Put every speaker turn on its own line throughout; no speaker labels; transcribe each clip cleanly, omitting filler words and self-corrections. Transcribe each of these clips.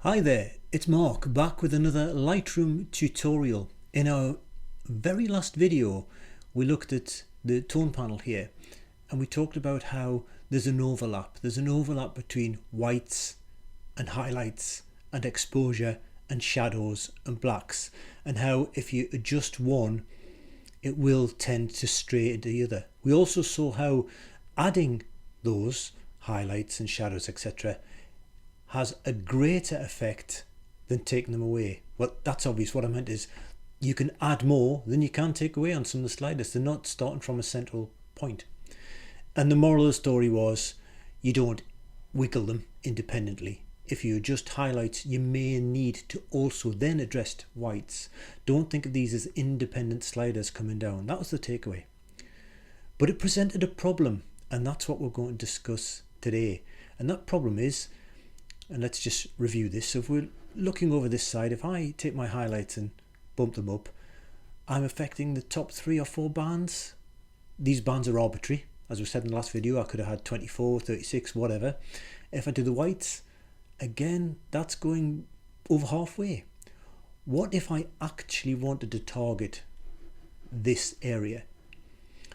Hi there, it's Mark back with another Lightroom tutorial. In our very last video we looked at the tone panel here and we talked about how there's an overlap. There's an overlap between whites and highlights and exposure and shadows and blacks, and how if you adjust one it will tend to stray into the other. We also saw how adding those highlights and shadows etc. has a greater effect than taking them away. Well, that's obvious. What I meant is you can add more than you can take away on some of the sliders. They're not starting from a central point. And the moral of the story was you don't wiggle them independently. If you adjust highlights, you may need to also then address whites. Don't think of these as independent sliders coming down. That was the takeaway. But it presented a problem, and that's what we're going to discuss today. And that problem is, and let's just review this. So if we're looking over this side, if I take my highlights and bump them up, I'm affecting the top 3 or 4 bands. These bands are arbitrary. As we said in the last video, I could have had 24, 36, whatever. If I do the whites, again, that's going over halfway. What if I actually wanted to target this area?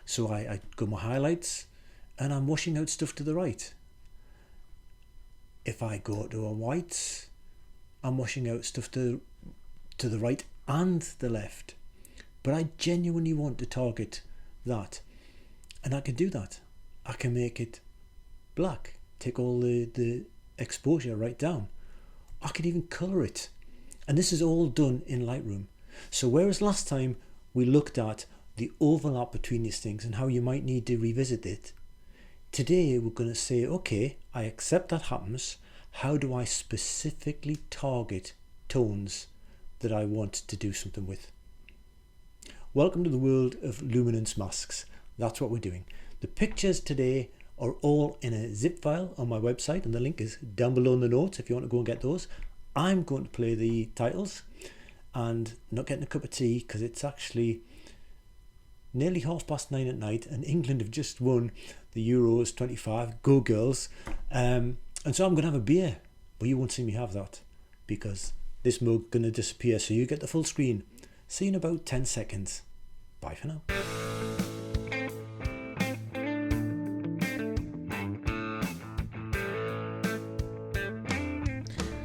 So I go my highlights and I'm washing out stuff to the right. If I go to a whites, I'm washing out stuff to the right and the left. But I genuinely want to target that. And I can do that. I can make it black. Take all the exposure right down. I could even colour it. And this is all done in Lightroom. So whereas last time we looked at the overlap between these things and how you might need to revisit it, today we're going to say, okay, I accept that happens. How do I specifically target tones that I want to do something with? Welcome to the world of Luminance Masks. That's what we're doing. The pictures today are all in a zip file on my website, and the link is down below in the notes if you want to go and get those. I'm going to play the titles and not getting a cup of tea because it's actually nearly 9:30 at night and England have just won the Euros 25. Go girls. And so I'm going to have a beer, but you won't see me have that because this mug going to disappear, so you get the full screen. See you in about 10 seconds. Bye for now.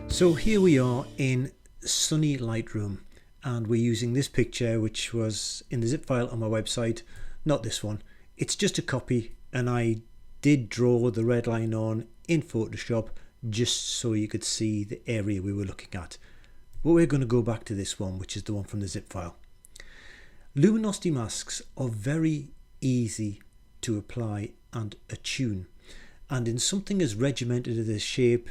So here we are in sunny Lightroom, and we're using this picture which was in the zip file on my website, not this one. It's just a copy, and I did draw the red line on in Photoshop just so you could see the area we were looking at. But we're going to go back to this one, which is the one from the zip file. Luminosity masks are very easy to apply and attune, and in something as regimented as this shape,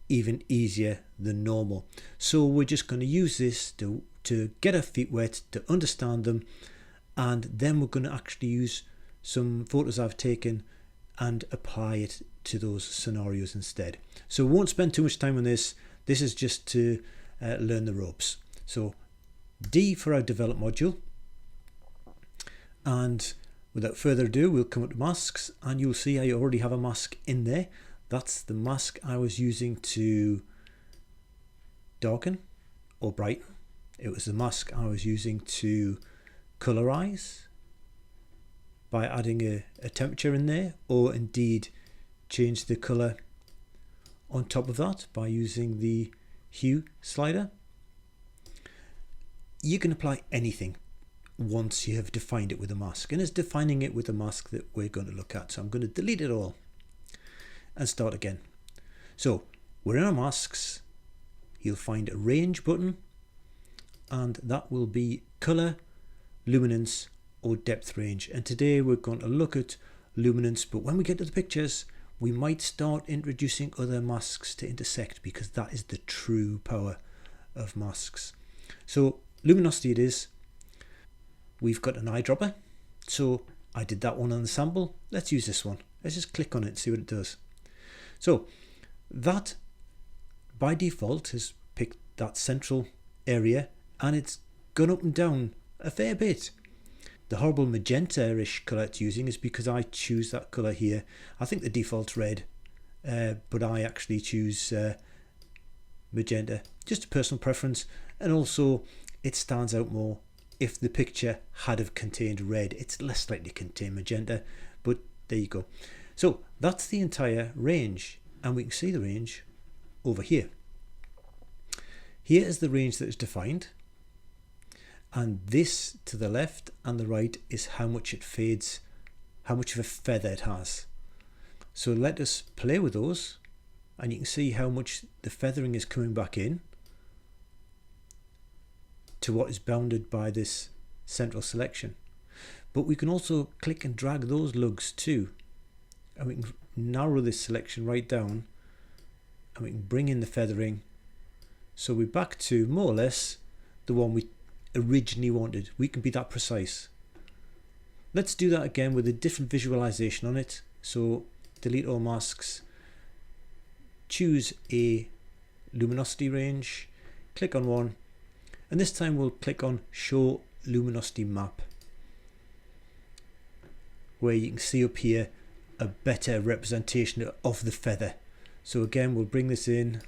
even easier than normal. So we're just going to use this to get our feet wet, to understand them, and then we're going to actually use some photos I've taken and apply it to those scenarios instead. So we won't spend too much time on this. This is just to learn the ropes. So D for our develop module, and without further ado we'll come up to masks, and you'll see I already have a mask in there. That's the mask I was using to darken or brighten. It was the mask I was using to colorize by adding a temperature in there, or indeed change the color on top of that by using the hue slider. You can apply anything once you have defined it with a mask, and it's defining it with a mask that we're going to look at. So I'm going to delete it all and start again. So we're in our masks. You'll find a range button, and that will be color, luminance, or depth range. And today we're going to look at luminance, but when we get to the pictures we might start introducing other masks to intersect, because that is the true power of masks. So luminosity it is. We've got an eyedropper, so I did that one on the sample. Let's use this one. Let's just click on it and see what it does. So that by default has picked that central area, and it's gone up and down a fair bit. The horrible magenta-ish colour it's using is because I choose that colour here. I think the default's red, but I actually choose magenta, just a personal preference, and also it stands out more if the picture had have contained red. It's less likely to contain magenta, but there you go. So that's the entire range, and we can see the range over here. Here is the range that is defined, and this to the left and the right is how much it fades, how much of a feather it has. So let us play with those, and you can see how much the feathering is coming back in to what is bounded by this central selection. But we can also click and drag those lugs too, and we can narrow this selection right down, and we can bring in the feathering, so we're back to more or less the one we originally wanted. We can be that precise. Let's do that again with a different visualization on it. So delete all masks, choose a luminosity range, click on one, and this time we'll click on show luminosity map, where you can see up here a better representation of the feather. So again, we'll bring this in.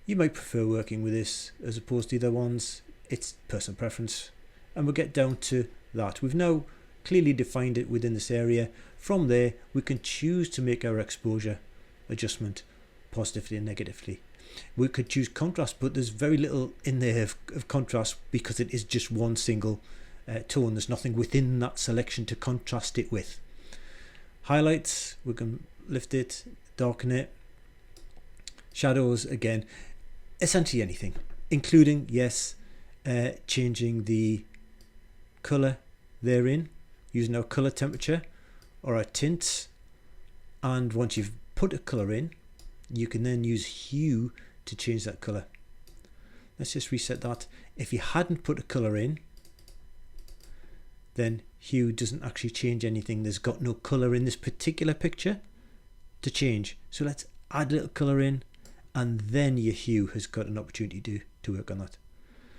You might prefer working with this as opposed to the other ones. It's personal preference. And we'll get down to that. We've now clearly defined it within this area. From there, we can choose to make our exposure adjustment positively and negatively. We could choose contrast, but there's very little in there of contrast because it is just one single tone. There's nothing within that selection to contrast it with. Highlights, we can lift it, darken it. Shadows, again, essentially anything, including, yes, changing the color therein using our color temperature or our tints. And once you've put a color in, you can then use hue to change that color. Let's just reset that. If you hadn't put a color in, then hue doesn't actually change anything. There's got no color in this particular picture to change. So let's add a little color in, and then your hue has got an opportunity to work on that.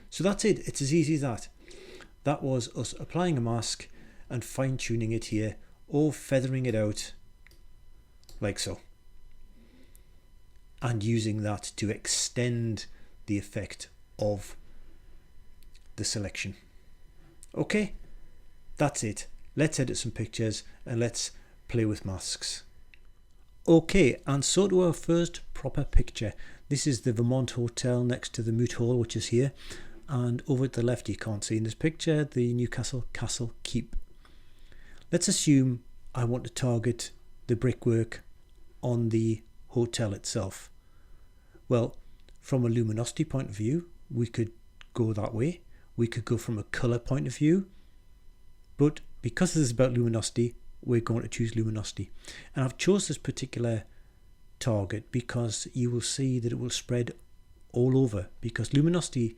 So that's it. It's as easy as that. That was us applying a mask and fine-tuning it here, or feathering it out like so, and using that to extend the effect of the selection. Okay, that's it. Let's edit some pictures and let's play with masks. Okay, and so to our first proper picture. This is the Vermont Hotel next to the Moot Hall, which is here, and over at the left you can't see in this picture the Newcastle Castle Keep. Let's assume I want to target the brickwork on the hotel itself. Well, from a luminosity point of view, we could go that way. We could go from a color point of view, but because this is about luminosity, we're going to choose luminosity. And I've chose this particular target because you will see that it will spread all over, because luminosity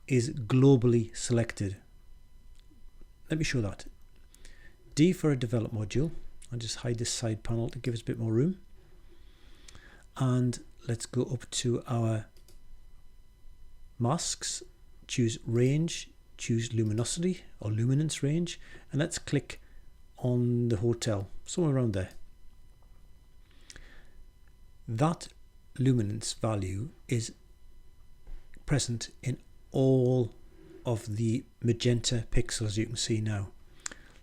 is globally selected. Let me show that. D for a develop module. I'll just hide this side panel to give us a bit more room. And let's go up to our masks, choose range, choose luminosity or luminance range, and let's click on the hotel, somewhere around there. That luminance value is present in all of the magenta pixels you can see now.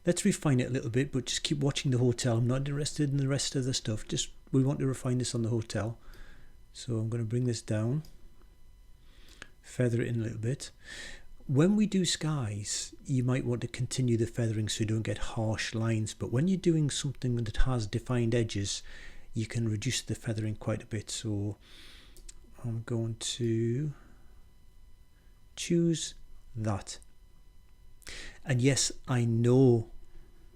Let's refine it a little bit, but just keep watching the hotel. I'm not interested in the rest of the stuff. Just we want to refine this on the hotel. So I'm going to bring this down, feather it in a little bit. When we do skies, you might want to continue the feathering so you don't get harsh lines, but when you're doing something that has defined edges, you can reduce the feathering quite a bit. So I'm going to choose that. And yes, I know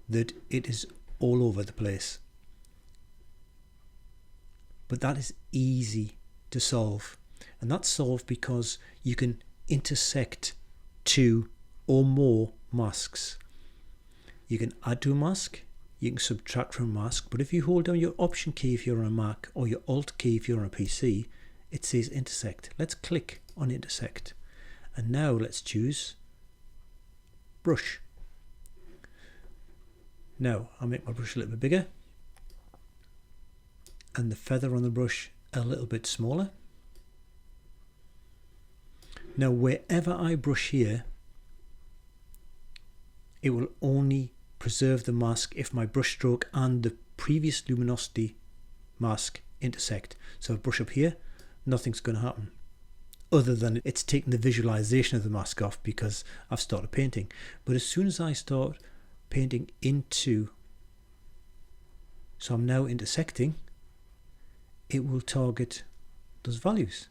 that it is all over the place, but that is easy to solve. And that's solved because you can intersect two or more masks. You can add to a mask, you can subtract from a mask, but if you hold down your Option key if you're on a Mac or your Alt key if you're on a PC, it says intersect. Let's click on intersect. And now let's choose brush. Now I'll make my brush a little bit bigger, and the feather on the brush a little bit smaller. Now wherever I brush here, it will only preserve the mask if my brush stroke and the previous luminosity mask intersect. So if I brush up here, nothing's going to happen, other than it's taking the visualization of the mask off because I've started painting. But as soon as I start painting into, so I'm now intersecting, it will target those values.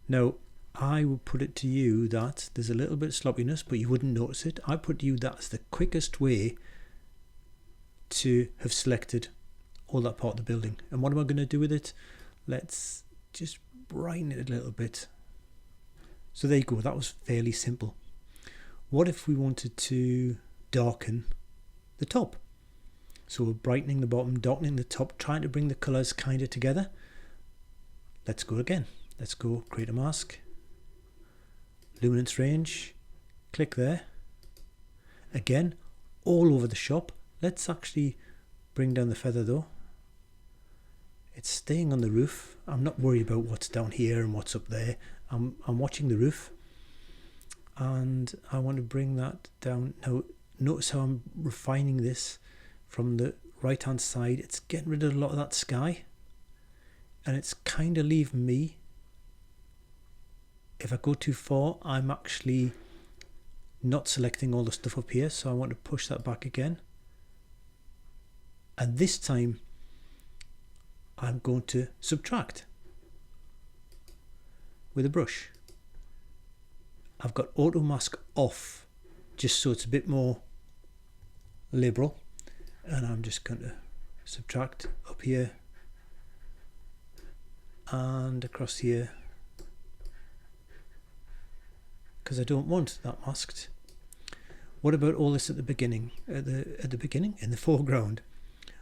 Now I will put it to you that there's a little bit of sloppiness, but you wouldn't notice it. I put to you that's the quickest way to have selected all that part of the building. And what am I going to do with it? Let's just brighten it a little bit. So there you go, that was fairly simple. What if we wanted to darken the top? So we're brightening the bottom, darkening the top, trying to bring the colours kind of together. Let's go again. Let's go create a mask. Luminance range, click there. Again, all over the shop. Let's actually bring down the feather though. It's staying on the roof. I'm not worried about what's down here and what's up there. I'm watching the roof, and I want to bring that down. Now notice how I'm refining this from the right hand side. It's getting rid of a lot of that sky, and it's kind of leaving me, if I go too far, I'm actually not selecting all the stuff up here, so I want to push that back again. And this time I'm going to subtract with a brush. I've got auto mask off just so it's a bit more liberal, and I'm just going to subtract up here and across here, because I don't want that masked. What about all this at the beginning? At the beginning, in the foreground?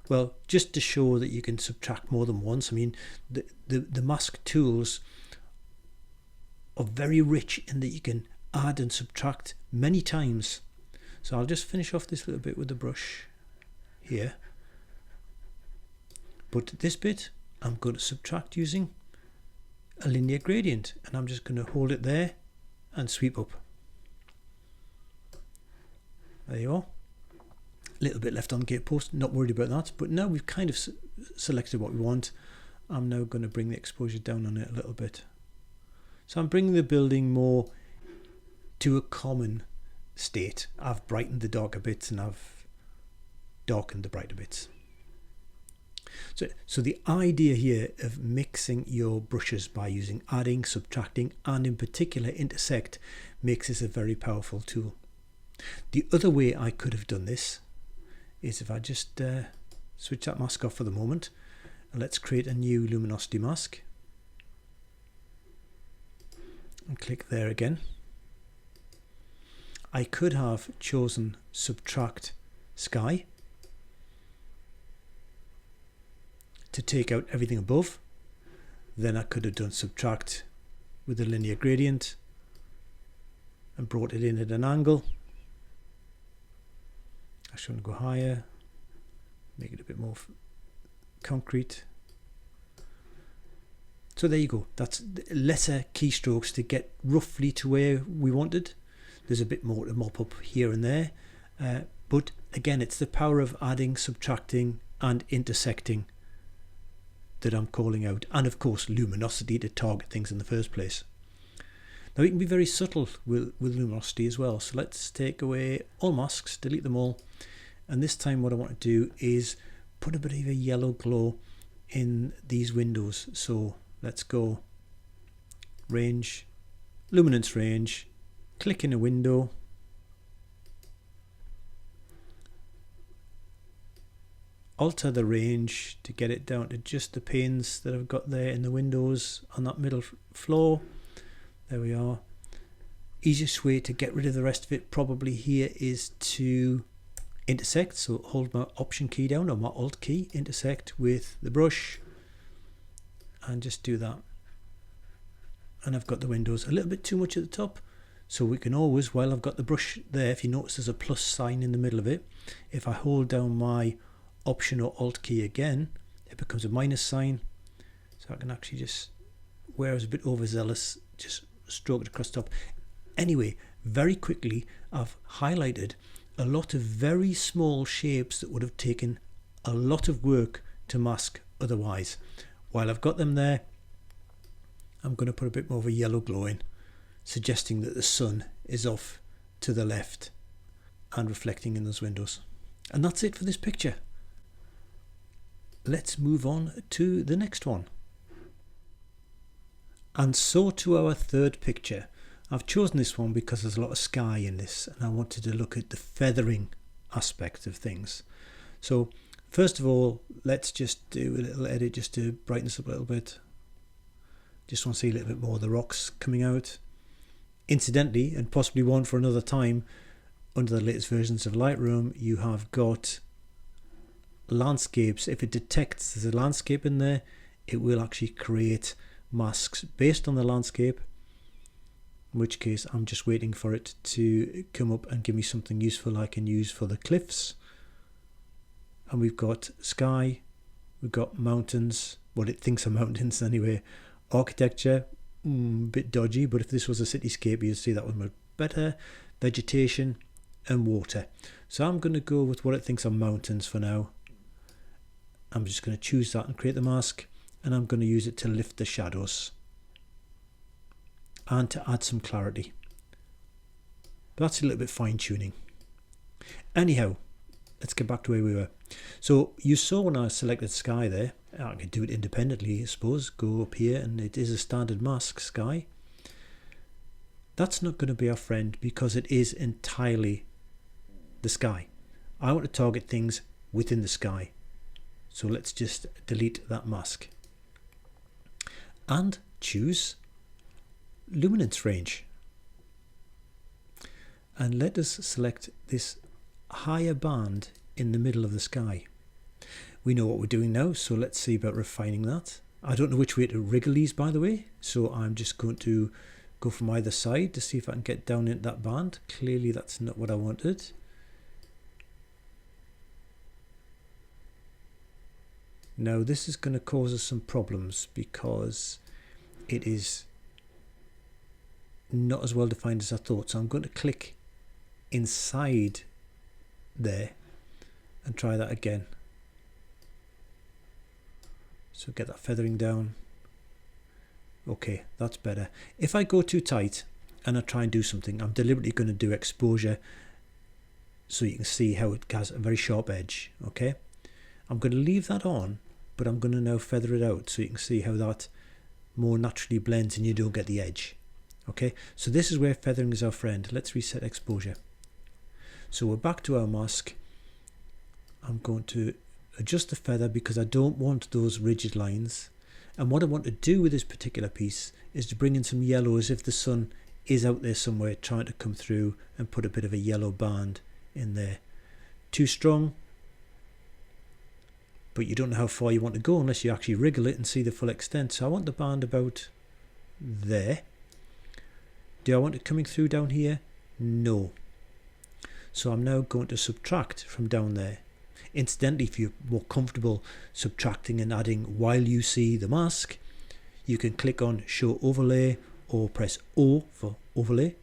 Well, just to show that you can subtract more than once. I mean, the mask tools are very rich in that you can add and subtract many times. So I'll just finish off this little bit with the brush here. But this bit, I'm going to subtract using a linear gradient, and I'm just going to hold it there and sweep up. There you are. A little bit left on gatepost, not worried about that, but now we've kind of selected what we want. I'm now going to bring the exposure down on it a little bit. So I'm bringing the building more to a common state. I've brightened the darker bits and I've darkened the brighter bits. So the idea here of mixing your brushes by using adding, subtracting, and in particular intersect makes this a very powerful tool. The other way I could have done this is if I just switch that mask off for the moment, and let's create a new luminosity mask and click there again. I could have chosen subtract sky to take out everything above. Then I could have done subtract with a linear gradient and brought it in at an angle. I should want to go higher, make it a bit more concrete. So there you go. That's lesser keystrokes to get roughly to where we wanted. There's a bit more to mop up here and there, but again, it's the power of adding, subtracting, and intersecting that I'm calling out, and of course luminosity to target things in the first place. Now, you can be very subtle with luminosity as well. So let's take away all masks, delete them all, and this time what I want to do is put a bit of a yellow glow in these windows. So let's go range, luminance range, click in a window, alter the range to get it down to just the panes that I've got there in the windows on that middle floor. There we are. Easiest way to get rid of the rest of it probably here is to intersect. So hold my option key down or my alt key, intersect with the brush, and just do that. And I've got the windows a little bit too much at the top, so we can always, while I've got the brush there, if you notice there's a plus sign in the middle of it, if I hold down my option or alt key again, it becomes a minus sign. So I can actually just, where I was a bit overzealous, just stroke it across the top. Anyway, very quickly I've highlighted a lot of very small shapes that would have taken a lot of work to mask otherwise. While I've got them there, I'm going to put a bit more of a yellow glow in, suggesting that the sun is off to the left and reflecting in those windows. And that's it for this picture. Let's move on to the next one. And so to our third picture. I've chosen this one because there's a lot of sky in this, and I wanted to look at the feathering aspect of things. So first of all, let's just do a little edit just to brighten this up a little bit. Just want to see a little bit more of the rocks coming out. Incidentally, and possibly one for another time, under the latest versions of Lightroom, you have got landscapes. If it detects there's a landscape in there, it will actually create masks based on the landscape, in which case I'm just waiting for it to come up and give me something useful I can use for the cliffs. And we've got sky, we've got mountains, what it thinks are mountains anyway, architecture, a bit dodgy, but if this was a cityscape you'd see that one much better, vegetation and water. So I'm going to go with what it thinks are mountains for now. I'm just going to choose that and create the mask, and I'm going to use it to lift the shadows and to add some clarity. But that's a little bit fine tuning. Anyhow, let's get back to where we were. So you saw when I selected sky there, I could do it independently I suppose, go up here and it is a standard mask sky. That's not going to be our friend because it is entirely the sky. I want to target things within the sky. So let's just delete that mask and choose luminance range, and let us select this higher band in the middle of the sky. We know what we're doing now, so let's see about refining that. I don't know which way to wriggle these, by the way, so I'm just going to go from either side to see if I can get down into that band. Clearly that's not what I wanted. Now this is going to cause us some problems because it is not as well defined as I thought. So I'm going to click inside there and try that again. So get that feathering down. Okay, that's better. If I go too tight and I try and do something, I'm deliberately going to do exposure so you can see how it has a very sharp edge. Okay, I'm going to leave that on, but I'm going to now feather it out so you can see how that more naturally blends and you don't get the edge. Okay, so this is where feathering is our friend. Let's reset exposure. So we're back to our mask. I'm going to adjust the feather because I don't want those rigid lines. And what I want to do with this particular piece is to bring in some yellow as if the sun is out there somewhere trying to come through and put a bit of a yellow band in there. Too strong, but you don't know how far you want to go unless you actually wriggle it and see the full extent. So I want the band about there. Do I want it coming through down here? No. So I'm now going to subtract from down there. Incidentally, if you're more comfortable subtracting and adding while you see the mask, you can click on show overlay or press O for overlay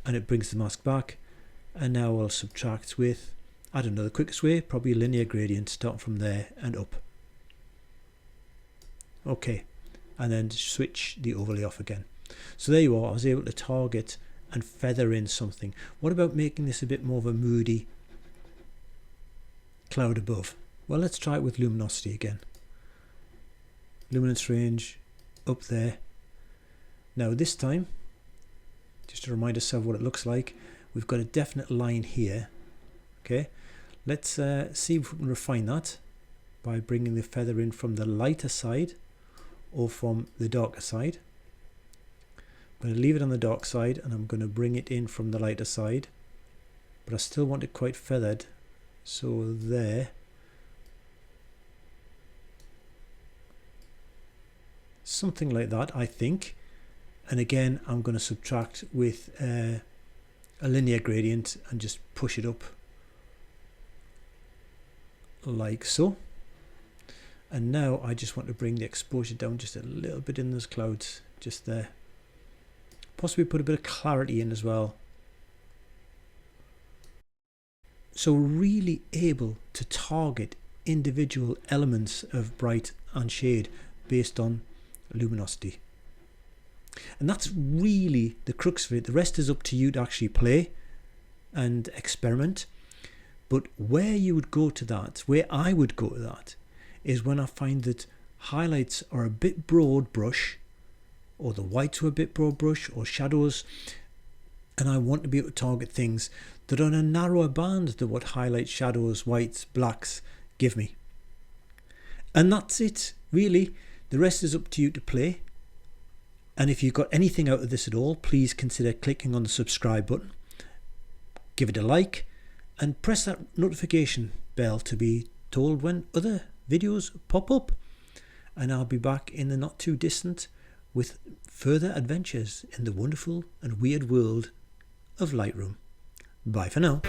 and it brings the mask back. And now I'll subtract with, I don't know, the quickest way, probably a linear gradient starting from there and up. Okay, and then switch the overlay off again. So there you are, I was able to target and feather in something. What about making this a bit more of a moody cloud above? Well, let's try it with luminosity again. Luminance range up there. Now this time, just to remind ourselves what it looks like, we've got a definite line here. Okay, let's see if we can refine that by bringing the feather in from the lighter side or from the darker side. I'm going to leave it on the dark side and I'm going to bring it in from the lighter side, but I still want it quite feathered, so there. Something like that, I think. And again, I'm going to subtract with a linear gradient and just push it up like so. And now I just want to bring the exposure down just a little bit in those clouds, just there. Possibly put a bit of clarity in as well. So really able to target individual elements of bright and shade based on luminosity. And that's really the crux of it. The rest is up to you to actually play and experiment. But where you would go to that, where I would go to that, is when I find that highlights are a bit broad brush, or the whites are a bit broad brush, or shadows, and I want to be able to target things that are on a narrower band than what highlights, shadows, whites, blacks give me. And that's it, really. The rest is up to you to play. And if you got anything out of this at all, please consider clicking on the subscribe button, give it a like, and press that notification bell to be told when other videos pop up. And I'll be back in the not too distant with further adventures in the wonderful and weird world of Lightroom. Bye for now.